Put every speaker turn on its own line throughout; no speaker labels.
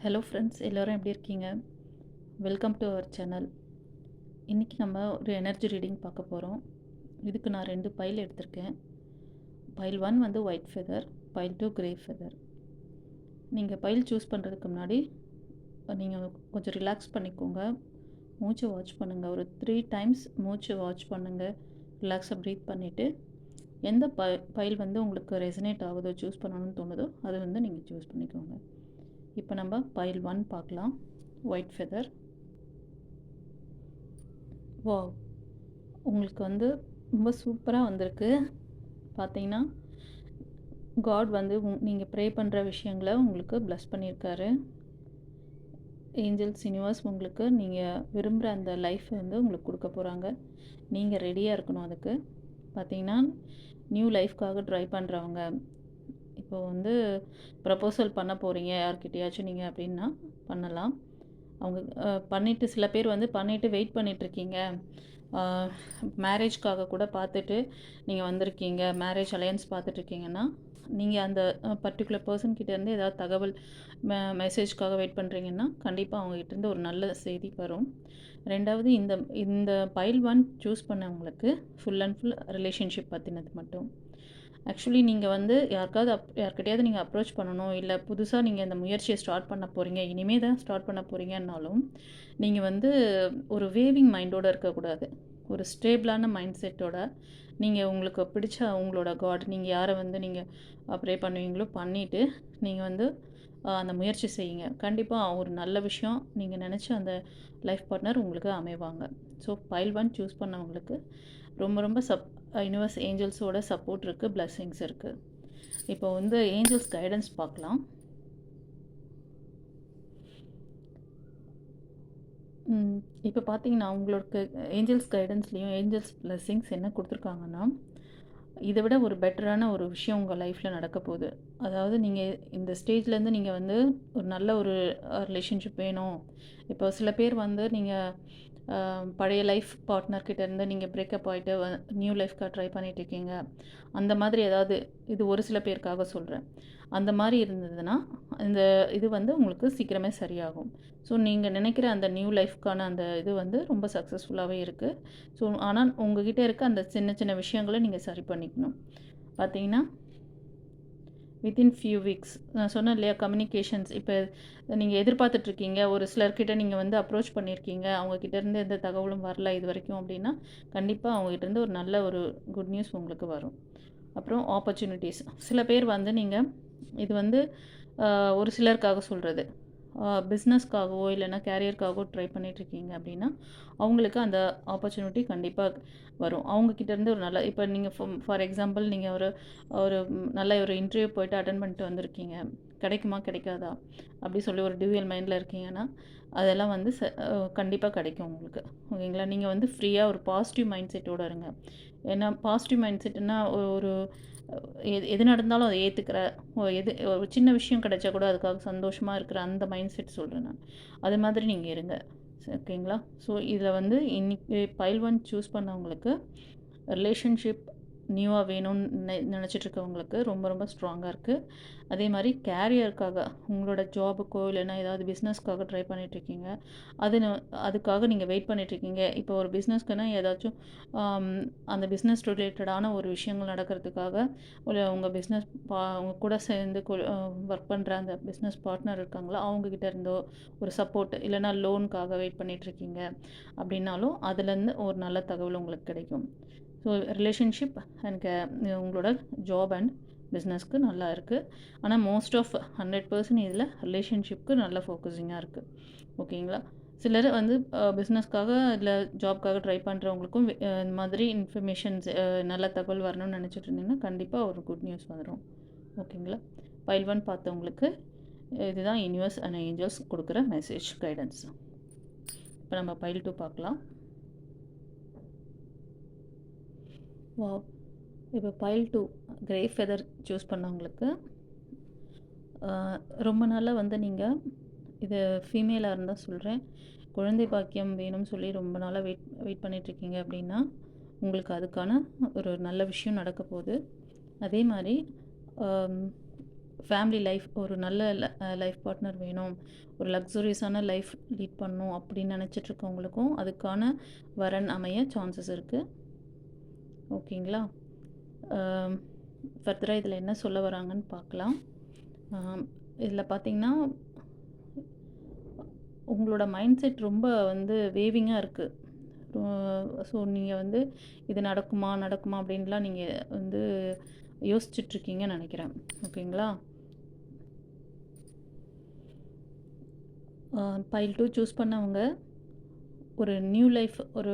Hello friends, எல்லோரும் எப்படி இருக்கீங்க? Welcome to our channel. இன்றைக்கி நம்ம ஒரு எனர்ஜி ரீடிங் பார்க்க போகிறோம். இதுக்கு நான் 2 பைல் எடுத்திருக்கேன். பைல் 1 வந்து white feather, file 2 grey feather. நீங்கள் பைல் சூஸ் பண்ணுறதுக்கு முன்னாடி நீங்கள் கொஞ்சம் ரிலாக்ஸ் பண்ணிக்கோங்க. மூச்சு வாட்ச் பண்ணுங்கள். ஒரு 3 டைம்ஸ் மூச்சு வாட்ச் பண்ணுங்கள். ரிலாக்ஸாக ப்ரீத் பண்ணிவிட்டு எந்த பைல் வந்து உங்களுக்கு ரெசனேட் ஆகுதோ, சூஸ் பண்ணணும்னு தோணுதோ அது வந்து நீங்கள் சூஸ் பண்ணிக்கோங்க. இப்போ நம்ம பைல் 1 பார்க்கலாம். White feather. வாவ், உங்களுக்கு வந்து ரொம்ப சூப்பராக வந்திருக்கு. பார்த்தீங்கன்னா காட் வந்து நீங்கள் ப்ரே பண்ணுற விஷயங்களை உங்களுக்கு ப்ளஸ் பண்ணியிருக்காரு. ஏஞ்சல்ஸ் யூனிவர்ஸ் உங்களுக்கு நீங்கள் விரும்புகிற அந்த லைஃப்பை வந்து உங்களுக்கு கொடுக்க போகிறாங்க. நீங்கள் ரெடியாக இருக்கணும் அதுக்கு. பார்த்தீங்கன்னா நியூ லைஃப்காக ட்ரை பண்ணுறவங்க, இப்போ வந்து ப்ரப்போசல் பண்ண போகிறீங்க யார்கிட்டயாச்சும் நீங்கள் அப்படின்னா பண்ணலாம். அவங்க பண்ணிவிட்டு, சில பேர் வந்து பண்ணிவிட்டு வெயிட் பண்ணிகிட்ருக்கீங்க. மேரேஜ்க்காக கூட பார்த்துட்டு நீங்கள் வந்திருக்கீங்க. மேரேஜ் அலையன்ஸ் பார்த்துட்ருக்கீங்கன்னா நீங்கள் அந்த பர்டிகுலர் பர்சன்கிட்டேருந்து ஏதாவது தகவல் மெசேஜ்க்காக வெயிட் பண்ணுறீங்கன்னா கண்டிப்பாக அவங்ககிட்டேருந்து ஒரு நல்ல செய்தி வரும். ரெண்டாவது, இந்த பைல் 1 சூஸ் பண்ணவங்களுக்கு ஃபுல் அண்ட் ஃபுல் ரிலேஷன்ஷிப் பற்றினது மட்டும். ஆக்சுவலி நீங்கள் வந்து யார்கிட்டையாவது நீங்கள் அப்ரோச் பண்ணணும், இல்லை புதுசாக நீங்கள் இந்த முயற்சியை ஸ்டார்ட் பண்ண போகிறீங்க, இனிமேல் தான் ஸ்டார்ட் பண்ண போகிறீங்கன்னாலும் நீங்கள் வந்து ஒரு வேவிங் மைண்டோடு இருக்கக்கூடாது. ஒரு ஸ்டேபிளான மைண்ட் செட்டோட நீங்கள் உங்களுக்கு பிடிச்ச உங்களோட காட், நீங்கள் யாரை வந்து நீங்கள் ப்ரே பண்ணுவீங்களோ பண்ணிவிட்டு நீங்கள் வந்து அந்த முயற்சி செய்யுங்க. கண்டிப்பாக ஒரு நல்ல விஷயம், நீங்கள் நினச்ச அந்த லைஃப் பார்ட்னர் உங்களுக்கு அமைவாங்க. ஸோ பைல் 1 சூஸ் பண்ணவங்களுக்கு ரொம்ப ரொம்ப யூனிவர்ஸ் ஏஞ்சல்ஸோட சப்போர்ட் இருக்குது, பிளெஸ்ஸிங்ஸ் இருக்குது. இப்போ வந்து ஏஞ்சல்ஸ் கைடன்ஸ் பார்க்கலாம். இப்போ பார்த்தீங்கன்னா உங்களுக்கு ஏஞ்சல்ஸ் கைடன்ஸ்லேயும் ஏஞ்சல்ஸ் பிளெஸ்ஸிங்ஸ் என்ன கொடுத்துருக்காங்கன்னா, இதை விட ஒரு பெட்டரான ஒரு விஷயம் உங்கள் லைஃப்பில் நடக்க போகுது. அதாவது நீங்கள் இந்த ஸ்டேஜ்லேருந்து நீங்கள் வந்து ஒரு நல்ல ஒரு ரிலேஷன்ஷிப் வேணும். இப்போ சில பேர் வந்து நீங்கள் பழைய லைஃப் பார்ட்னர்கிட்டேருந்து நீங்கள் பிரேக்கப் ஆகிட்டு நியூ லைஃப்காக ட்ரை பண்ணிகிட்ருக்கீங்க. அந்த மாதிரி ஏதாவது, இது ஒரு சில பேருக்காக சொல்கிறேன். அந்த மாதிரி இருந்ததுன்னா இந்த இது வந்து உங்களுக்கு சீக்கிரமே சரியாகும். ஸோ நீங்கள் நினைக்கிற அந்த நியூ லைஃப்க்கான அந்த இது வந்து ரொம்ப சக்ஸஸ்ஃபுல்லாகவே இருக்குது. ஸோ ஆனால் உங்ககிட்ட இருக்க அந்த சின்ன சின்ன விஷயங்களை நீங்கள் சரி பண்ணிக்கணும். பார்த்தீங்கன்னா வித்தின் ஃபியூ வீக்ஸ், நான் சொன்னேன் இல்லையா, கம்யூனிகேஷன்ஸ். இப்போ நீங்கள் எதிர்பார்த்துட்ருக்கீங்க, ஒரு சிலர்கிட்ட நீங்கள் வந்து அப்ரோச் பண்ணியிருக்கீங்க, அவங்கக்கிட்டேருந்து எந்த தகவலும் வரல இது வரைக்கும் அப்படின்னா கண்டிப்பாக அவங்ககிட்டேருந்து ஒரு நல்ல ஒரு குட் நியூஸ் உங்களுக்கு வரும். அப்புறம் ஆப்பர்ச்சுனிட்டிஸ். சில பேர் வந்து நீங்கள் இது வந்து ஒரு சிலருக்காக சொல்கிறது, பிஸ்னஸ்க்காகவோ இல்லைன்னா கேரியருக்காகவோ ட்ரை பண்ணிகிட்ருக்கீங்க அப்படின்னா அவங்களுக்கு அந்த ஆப்பர்ச்சுனிட்டி கண்டிப்பாக வரும். அவங்கக்கிட்டேருந்து ஒரு நல்ல, இப்போ நீங்கள் ஃபார் எக்ஸாம்பிள் நீங்கள் ஒரு நல்ல ஒரு இன்டர்வியூ போய்ட்டு அட்டன் பண்ணிட்டு வந்திருக்கீங்க, கிடைக்குமா கிடைக்காதா அப்படி சொல்லி ஒரு டியூயல் மைண்டில் இருக்கீங்கன்னா அதெல்லாம் வந்து கண்டிப்பாக கிடைக்கும் உங்களுக்கு. ஓகேங்களா? நீங்கள் வந்து ஃப்ரீயாக ஒரு பாசிட்டிவ் மைண்ட் செட்டோடு இருங்க. ஏன்னா பாசிட்டிவ் மைண்ட் செட்டுன்னா ஒரு எது நடந்தாலும் அதை ஏற்றுக்கிற, ஒரு சின்ன விஷயம் கிடைச்சா கூட அதுக்காக சந்தோஷமாக இருக்கிற அந்த மைண்ட் செட் சொல்கிறேன் நான். அது மாதிரி நீங்கள் இருங்க. ஓகேங்களா? ஸோ இதில் வந்து இன்றைக்கி பைல் 1 சூஸ் பண்ணவங்களுக்கு ரிலேஷன்ஷிப் நியூவாக வேணும்னு நினச்சிட்ருக்கவங்களுக்கு ரொம்ப ரொம்ப ஸ்ட்ராங்காக இருக்குது. அதே மாதிரி கேரியருக்காக, உங்களோட ஜாபுக்கோ இல்லைன்னா ஏதாவது பிஸ்னஸ்க்காக ட்ரை பண்ணிகிட்ருக்கீங்க, அதுக்காக நீங்கள் வெயிட் பண்ணிகிட்ருக்கீங்க. இப்போ ஒரு பிஸ்னஸ்க்குன்னா ஏதாச்சும் அந்த பிஸ்னஸ் ரிலேட்டடான ஒரு விஷயங்கள் நடக்கிறதுக்காக உங்கள் பிஸ்னஸ் அவங்க கூட சேர்ந்து ஒர்க் பண்ணுற அந்த பிஸ்னஸ் பார்ட்னர் இருக்காங்களோ அவங்கக்கிட்ட இருந்தோ ஒரு சப்போர்ட், இல்லைனா லோனுக்காக வெயிட் பண்ணிகிட்ருக்கீங்க அப்படின்னாலும் அதுலேருந்து ஒரு நல்ல தகவல் உங்களுக்கு கிடைக்கும். ஸோ ரிலேஷன்ஷிப் அண்ட் உங்களோட ஜாப் அண்ட் பிஸ்னஸ்க்கு நல்லா இருக்குது. ஆனால் மோஸ்ட் ஆஃப் 100% இதில் ரிலேஷன்ஷிப்க்கு நல்ல ஃபோக்கஸிங்காக இருக்குது. ஓகேங்களா? சிலர் வந்து பிஸ்னஸ்க்காக இல்லை ஜாப்க்காக ட்ரை பண்ணுறவங்களுக்கும் இந்த மாதிரி இன்ஃபர்மேஷன்ஸ், நல்ல தகவல் வரணும்னு நினச்சிட்டு இருந்தீங்கன்னா கண்டிப்பாக ஒரு குட் நியூஸ் வந்துடும். ஓகேங்களா? பைல் 1 பார்த்தவங்களுக்கு இதுதான் யூனிவர்ஸ் அண்ட் ஏஞ்சல்ஸ் கொடுக்குற மெசேஜ் கைடன்ஸ். இப்போ நம்ம பைல் 2 பார்க்கலாம். வாவ், இப்போ பைல் 2 கிரே ஃபெதர் சூஸ் பண்ணவங்களுக்கு ரொம்ப நாளாக வந்து நீங்கள், இது ஃபீமேலாக இருந்தால் சொல்கிறேன், குழந்தை பாக்கியம் வேணும்னு சொல்லி ரொம்ப நாளாக வெயிட் பண்ணிகிட்ருக்கீங்க அப்படின்னா உங்களுக்கு அதுக்கான ஒரு நல்ல விஷயம் நடக்க போகுது. அதே மாதிரி ஃபேமிலி லைஃப் ஒரு நல்ல லைஃப் பார்ட்னர் வேணும், ஒரு லக்ஸூரியஸான லைஃப் லீட் பண்ணணும் அப்படின்னு நினச்சிட்ருக்கவங்களுக்கும் அதுக்கான வரன் அமைய சான்சஸ் இருக்குது. ஓகேங்களா? ஃபர்தராக இதில் என்ன சொல்ல வராங்கன்னு பார்க்கலாம். இதில் பார்த்தீங்கன்னா உங்களோட மைண்ட் செட் ரொம்ப வந்து வேவிங்காக இருக்குது. ஸோ நீங்கள் வந்து இது நடக்குமா நடக்குமா அப்படின்லாம் நீங்கள் வந்து யோசிச்சுட்ருக்கீங்கன்னு நினைக்கிறேன். ஓகேங்களா? பைல் 2 சூஸ் பண்ணவங்க ஒரு நியூ லைஃப், ஒரு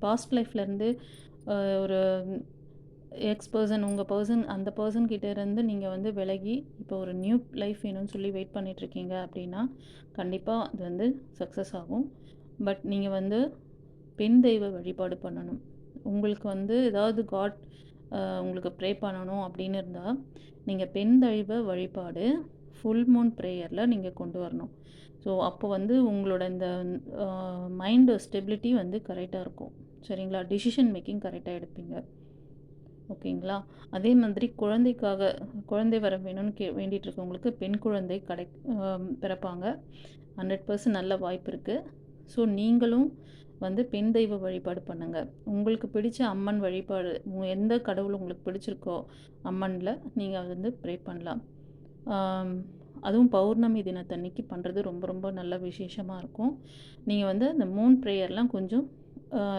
பாஸ்ட் லைஃப்லேருந்து ஒரு பர்சன், உங்கள் பர்சன், அந்த பர்சன் கிட்டேருந்து நீங்கள் வந்து விலகி இப்போ ஒரு நியூ லைஃப் வேணும்னு சொல்லி வெயிட் பண்ணிகிட்ருக்கீங்க அப்படின்னா கண்டிப்பாக அது வந்து சக்ஸஸ் ஆகும். பட் நீங்கள் வந்து பெண் தெய்வ வழிபாடு பண்ணணும். உங்களுக்கு வந்து ஏதாவது உங்களுக்கு ப்ரே பண்ணணும் அப்படின்னு இருந்தால் நீங்கள் பெண் தெய்வ வழிபாடு ஃபுல் மூன் ப்ரேயரில் நீங்கள் கொண்டு வரணும். ஸோ அப்போ வந்து உங்களோட இந்த மைண்டு ஸ்டெபிலிட்டி வந்து கரெக்டாக இருக்கும். சரிங்களா? டிசிஷன் மேக்கிங் கரெக்டாக எடுப்பீங்க. ஓகேங்களா? அதே மாதிரி குழந்தை வர வேணும்னு வேண்டிகிட்டு இருக்கவங்களுக்கு பெண் குழந்தை பிறப்பாங்க. 100% நல்ல வாய்ப்பு இருக்குது. ஸோ நீங்களும் வந்து பெண் தெய்வ வழிபாடு பண்ணுங்கள். உங்களுக்கு பிடிச்ச அம்மன் வழிபாடு, எந்த கடவுள் உங்களுக்கு பிடிச்சிருக்கோ அம்மனில் நீங்கள் வந்து ப்ரே பண்ணலாம். அதுவும் பௌர்ணமி தினத்தன்னைக்கு பண்ணுறது ரொம்ப ரொம்ப நல்ல விசேஷமாக இருக்கும். நீங்கள் வந்து அந்த மூன் ப்ரேயர்லாம் கொஞ்சம்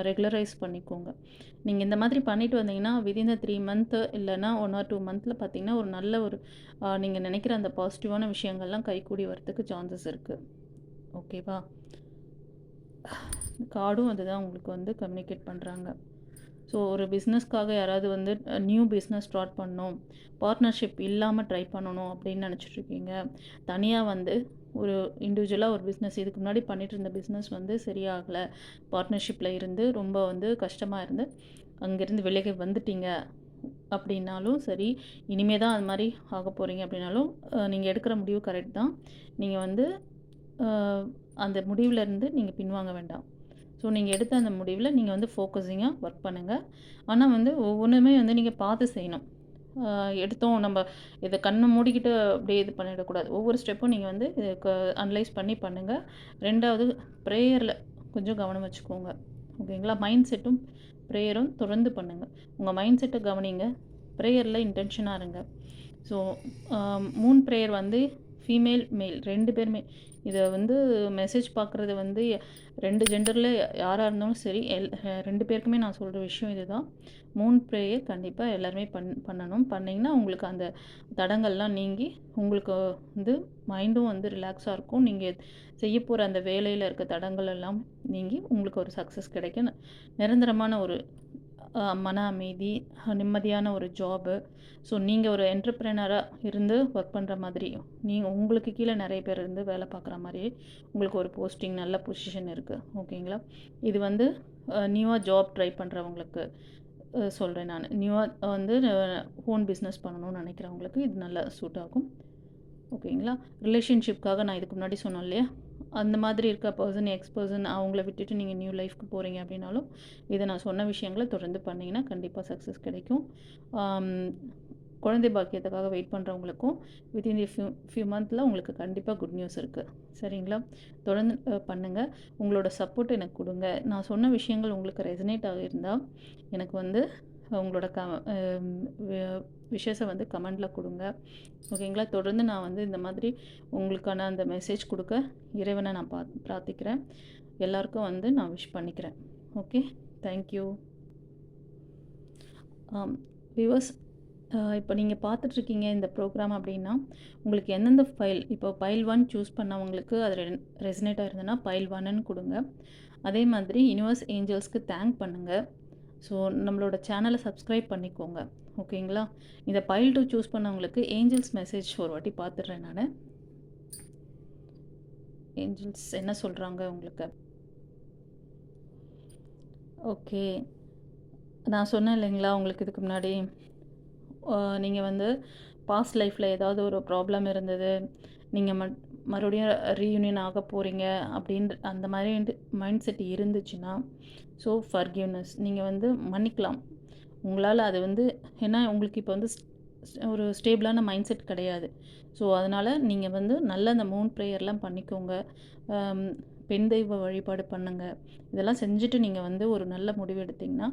ரெகுலரைஸ் பண்ணிக்கோங்க. நீங்கள் இந்த மாதிரி பண்ணிட்டு வந்தீங்கன்னா வித்தின் 3 மந்த்து இல்லைன்னா 1 or 2 மந்த்தில் பார்த்தீங்கன்னா ஒரு நல்ல ஒரு நீங்கள் நினைக்கிற அந்த பாசிட்டிவான விஷயங்கள்லாம் கைக்கூடி வரத்துக்கு சான்சஸ் இருக்குது. ஓகேவா? கார்டும் அதுதான் உங்களுக்கு வந்து கம்யூனிகேட் பண்ணுறாங்க. ஸோ ஒரு பிஸ்னஸ்க்காக யாராவது வந்து நியூ பிஸ்னஸ் ஸ்டார்ட் பண்ணணும், பார்ட்னர்ஷிப் இல்லாமல் ட்ரை பண்ணணும் அப்படின்னு நினச்சிட்ருக்கீங்க, தனியாக வந்து ஒரு இண்டிவிஜுவலாக ஒரு பிஸ்னஸ் இதுக்கு முன்னாடி பண்ணிகிட்டு இருந்த பிஸ்னஸ் வந்து சரியாகலை, பார்ட்னர்ஷிப்பில் இருந்து ரொம்ப வந்து கஷ்டமாக இருந்து அங்கேருந்து விலகி வந்துட்டீங்க அப்படின்னாலும் சரி, இனிமே தான் அது மாதிரி ஆக போகிறீங்க அப்படின்னாலும் நீங்கள் எடுக்கிற முடிவு கரெக்ட் தான். நீங்கள் வந்து அந்த முடிவிலேருந்து நீங்கள் பின்வாங்க வேண்டாம். ஸோ நீங்கள் எடுத்த அந்த முடிவில் நீங்கள் வந்து ஃபோக்கஸிங்காக ஒர்க் பண்ணுங்கள். ஆனால் வந்து ஒவ்வொன்றுமே வந்து நீங்கள் பார்த்து செய்யணும். எடுத்தோம் நம்ம இதை கண்ணை மூடிக்கிட்டு அப்படியே இது பண்ணிடக்கூடாது. ஒவ்வொரு ஸ்டெப்பும் நீங்கள் வந்து அனலைஸ் பண்ணி பண்ணுங்கள். 2வது ப்ரேயரில் கொஞ்சம் கவனம் வச்சுக்கோங்க. ஓகேங்களா? மைண்ட் செட்டும் ப்ரேயரும் தொடர்ந்து பண்ணுங்கள். உங்கள் மைண்ட் செட்டை கவனிங்க, ப்ரேயரில் இன்டென்ஷனாக இருங்க. ஸோ மூன் ப்ரேயர் வந்து ஃபீமேல் மேல் 2 பேருமே இதை வந்து மெசேஜ் பார்க்குறது வந்து 2 ஜெண்டரில் யாராக இருந்தாலும் சரி 2 பேருக்குமே நான் சொல்கிற விஷயம் இது தான். மூன் ப்ரேயர் கண்டிப்பாக எல்லாருமே பண்ணணும். பண்ணிங்கன்னா உங்களுக்கு அந்த தடங்கள்லாம் நீங்கி உங்களுக்கு வந்து மைண்டும் வந்து ரிலாக்ஸாக இருக்கும். நீங்கள் செய்ய போகிற அந்த வேலையில் இருக்க தடங்கள் எல்லாம் நீங்கி உங்களுக்கு ஒரு சக்ஸஸ் கிடைக்கும். நிரந்தரமான ஒரு மன அமைதி, நிம்மதியான ஒரு ஜாபு. ஸோ நீங்கள் ஒரு என்டர்ப்ரெனராக இருந்து ஒர்க் பண்ணுற மாதிரி, நீங்கள் உங்களுக்கு கீழே நிறைய பேர் இருந்து வேலை பார்க்குற மாதிரி உங்களுக்கு ஒரு போஸ்டிங், நல்ல பொசிஷன் இருக்குது. ஓகேங்களா? இது வந்து நியூவாக ஜாப் ட்ரை பண்ணுறவங்களுக்கு சொல்கிறேன் நான். நியூவாக வந்து ஓன் பிஸ்னஸ் பண்ணணும்னு நினைக்கிறவங்களுக்கு இது நல்லா சூட் ஆகும். ஓகேங்களா? ரிலேஷன்ஷிப்காக நான் இதுக்கு முன்னாடி சொன்னேன் இல்லையா, அந்த மாதிரி இருக்க பர்சன், பர்சன் அவங்கள விட்டுட்டு நீங்கள் நியூ லைஃப்க்கு போகிறீங்க அப்படின்னாலும் இதை நான் சொன்ன விஷயங்களை தொடர்ந்து பண்ணிங்கன்னா கண்டிப்பாக சக்ஸஸ் கிடைக்கும். குழந்தை பாக்கியத்துக்காக வெயிட் பண்ணுறவங்களுக்கும் வித்தின் ஃபியூ மந்தில் உங்களுக்கு கண்டிப்பாக குட் நியூஸ் இருக்குது. சரிங்களா? தொடர்ந்து பண்ணுங்கள். உங்களோட சப்போர்ட் எனக்கு கொடுங்க. நான் சொன்ன விஷயங்கள் உங்களுக்கு ரெசனேட் ஆகியிருந்தால் எனக்கு வந்து உங்களோட விஷயத்தை வந்து கமெண்டில் கொடுங்க. ஓகேங்களா? தொடர்ந்து நான் வந்து இந்த மாதிரி உங்களுக்கான அந்த மெசேஜ் கொடுக்க இறைவனை நான் பிரார்த்திக்கிறேன். எல்லாருக்கும் வந்து நான் விஷ் பண்ணிக்கிறேன். Okay, thank you. வியூவர்ஸ், இப்போ நீங்கள் பார்த்துட்ருக்கீங்க இந்த ப்ரோக்ராம் அப்படின்னா உங்களுக்கு எந்தெந்த ஃபைல், இப்போ பைல் 1 சூஸ் பண்ணவங்களுக்கு அது ரெசனேட் ஆகிருந்ததுன்னா பைல் 1ன்னு கொடுங்க. அதே மாதிரி யூனிவர்ஸ் ஏஞ்சல்ஸ்க்கு தேங்க் பண்ணுங்கள். ஸோ நம்மளோட சேனலை சப்ஸ்கிரைப் பண்ணிக்கோங்க. ஓகேங்களா? இந்த பைல் 2 சூஸ் பண்ணவங்களுக்கு ஏஞ்சல்ஸ் மெசேஜ் ஒரு வாட்டி பார்த்துடுறேன் நான். ஏஞ்சல்ஸ் என்ன சொல்கிறாங்க உங்களுக்கு? ஓகே, நான் சொன்னேன் இல்லைங்களா உங்களுக்கு இதுக்கு முன்னாடி, நீங்கள் வந்து பாஸ்ட் லைஃப்பில் ஏதாவது ஒரு ப்ராப்ளம் இருந்தது, நீங்கள் மறுபடியும் ரீயூனியன் ஆக போகிறீங்க அப்படின்ற அந்த மாதிரி மைண்ட் செட் இருந்துச்சுன்னா, ஸோ ஃபர்கிவ்னஸ் நீங்கள் வந்து மன்னிக்கலாம். உங்களால் அது வந்து ஏன்னா உங்களுக்கு இப்போ வந்து ஒரு ஸ்டேபிளான மைண்ட் செட் கிடையாது. ஸோ அதனால் நீங்கள் வந்து நல்ல அந்த மூன் ப்ரேயர்லாம் பண்ணிக்கோங்க. ஆம், பெண் தெய்வ வழிபாடு பண்ணுங்க. இதெல்லாம் செஞ்சுட்டு நீங்கள் வந்து ஒரு நல்ல முடிவு எடுத்தீங்கன்னா,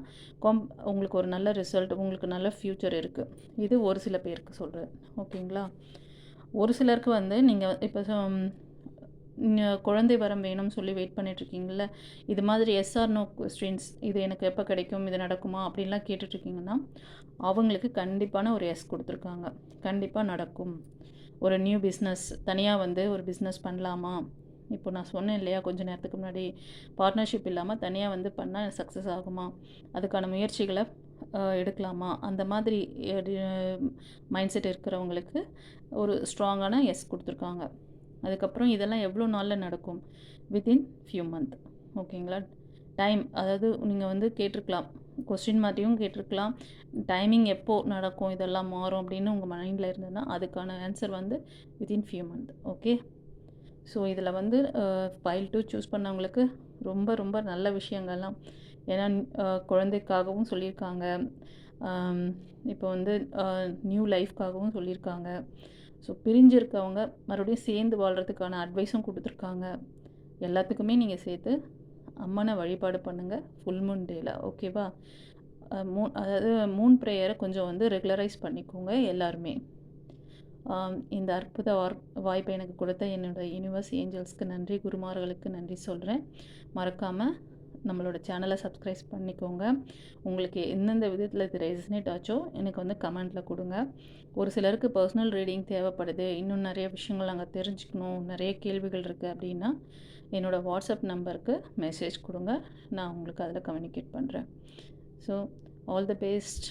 காம் உங்களுக்கு ஒரு நல்ல ரிசல்ட், உங்களுக்கு நல்ல ஃப்யூச்சர் இருக்குது. இது ஒரு சில பேருக்கு சொல்கிறேன். ஓகேங்களா? ஒரு சிலருக்கு வந்து நீங்கள் இப்போ குழந்தை வரம் வேணும்னு சொல்லி வெயிட் பண்ணிட்டுருக்கீங்கள்ல, இது மாதிரி எஸ் ஆர் நோ கொஸ்டின்ஸ், இது எனக்கு எப்போ கிடைக்கும், இது நடக்குமா அப்படின்லாம் கேட்டுட்ருக்கீங்கன்னா, அவங்களுக்கு கண்டிப்பான ஒரு எஸ் கொடுத்துருக்காங்க. கண்டிப்பாக நடக்கும். ஒரு நியூ பிஸ்னஸ் தனியாக வந்து ஒரு பிஸ்னஸ் பண்ணலாமா? இப்போ நான் சொன்னேன் இல்லையா கொஞ்ச நேரத்துக்கு முன்னாடி, பார்ட்னர்ஷிப் இல்லாமல் தனியாக வந்து பண்ணால் சக்ஸஸ் ஆகுமா? அதுக்கான முயற்சிகளை எடுக்கலாமா? அந்த மாதிரி மைண்ட் செட் இருக்கிறவங்களுக்கு ஒரு ஸ்ட்ராங்கான எஸ் கொடுத்துருக்காங்க. அதுக்கப்புறம் இதெல்லாம் எவ்வளோ நாளில் நடக்கும்? Within few month. ஓகேங்களா? டைம், அதாவது நீங்கள் வந்து கேட்டிருக்கலாம், கொஸ்டின் மாதிரியும் கேட்டிருக்கலாம், டைமிங் எப்போ நடக்கும், இதெல்லாம் மாறும் அப்படின்னு உங்கள் மைண்டில் இருந்ததுன்னா அதுக்கான ஆன்சர் வந்து within few month. Okay. So இதில் வந்து ஃபைல் 2 சூஸ் பண்ணவங்களுக்கு ரொம்ப ரொம்ப நல்ல விஷயங்கள்லாம், ஏன்னா குழந்தைக்காகவும் சொல்லியிருக்காங்க, இப்போ வந்து நியூ லைஃப்காகவும் சொல்லியிருக்காங்க. ஸோ பிரிஞ்சிருக்கவங்க மறுபடியும் சேர்ந்து வாழ்கிறதுக்கான அட்வைஸும் கொடுத்துருக்காங்க. எல்லாத்துக்குமே நீங்கள் சேர்த்து அம்மனை வழிபாடு பண்ணுங்கள் ஃபுல் மூன் டேயில். ஓகேவா? அதாவது மூன் ப்ரேயரை கொஞ்சம் வந்து ரெகுலரைஸ் பண்ணிக்கோங்க எல்லாருமே. இந்த அற்புத வாய்ப்பை எனக்கு கொடுத்த என்னோட யூனிவர்ஸ் ஏஞ்சல்ஸ்க்கு நன்றி, குருமார்களுக்கு நன்றி சொல்கிறேன். மறக்காமல் நம்மளோட சேனலை சப்ஸ்கிரைப் பண்ணிக்கோங்க. உங்களுக்கு எந்தெந்த விதத்தில் இது ரெசனேட் ஆச்சோ எனக்கு வந்து கமெண்ட்டில் கொடுங்க. ஒரு சிலருக்கு பர்சனல் ரீடிங் தேவைப்படுது, இன்னும் நிறைய விஷயங்கள் நாங்கள் தெரிஞ்சுக்கணும், நிறைய கேள்விகள் இருக்குது அப்படின்னா என்னோடய வாட்ஸ்அப் நம்பருக்கு மெசேஜ் கொடுங்க. நான் உங்களுக்கு அதில் கம்யூனிகேட் பண்ணுறேன். So all the best.